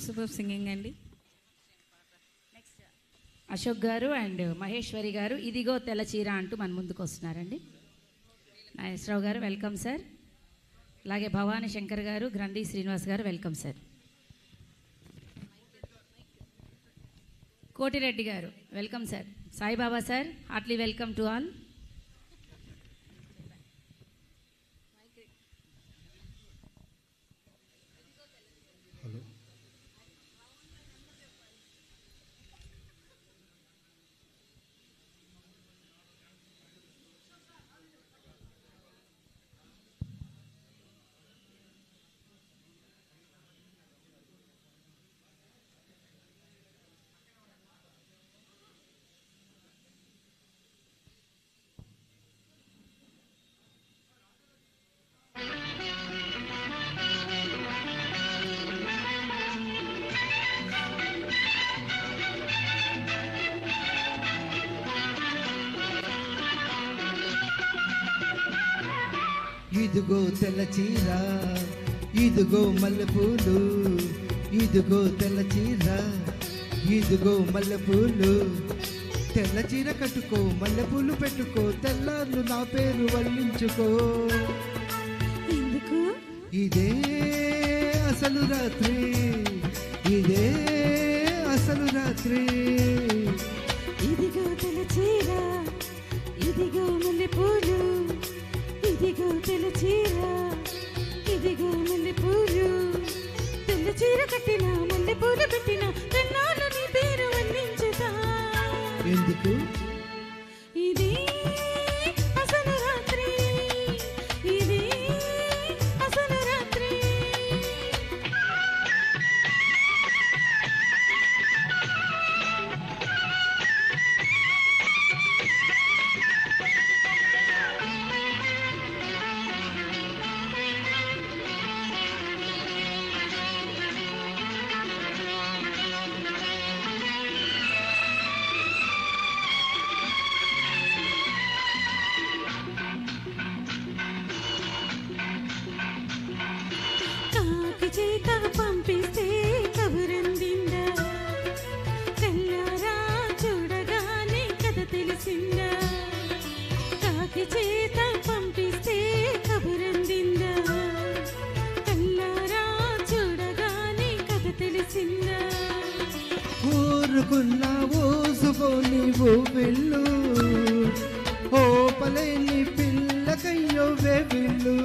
Super singing అండి. Ashok garu and Maheshwari గారు ఇదిగో తెల్ల చీర అంటూ మన ముందుకు వస్తున్నారండి. నాగేశ్వరరావు గారు వెల్కమ్ సార్. అలాగే భవానీ శంకర్ గారు, గ్రంథి శ్రీనివాస్ గారు వెల్కమ్ సార్. కోటిరెడ్డి గారు welcome sir. Saibaba sir heartily welcome to all. ఇదిగో తెల్ల చీర, ఇదిగో మల్లెపూలు, ఇదిగో తెల్ల చీర, ఇదిగో మల్లెపూలు. తెల్ల చీర కట్టుకో, మల్లెపూలు పెట్టుకో, తెల్లార్లు నా పేరు వల్లించుకో. ఎందుకు? ఇదే అసలు రాత్రి, ఇదే అసలు రాత్రి. ఇదిగో తెల్ల చీర, ఇదిగో మల్లెపూలు, ఇదిగో తెల్ల చీర, ఇదిగో మల్లెపూలు. తెల్ల చీర కట్టినా, మల్లెపూలు పెట్టినా, తెల్లార్లు నీ పేరు వల్లించుతా. ఎందుకు? ఇది అసలు రాత్రి, ఇది అసలు రాత్రి. కాకి చేత పంపిస్తే కబురందిందా, కల్లారా చూడగానే కథ తెలిసిందా. కాకి చేత పంపిస్తే కబురందిందా, కల్లారా చూడగానే కథ తెలిసిందా. ఊరుకున్నా ఊసుకొని ఓ వెళ్ళు, ఓపలేని పిల్లకయ్యో వెళ్ళు.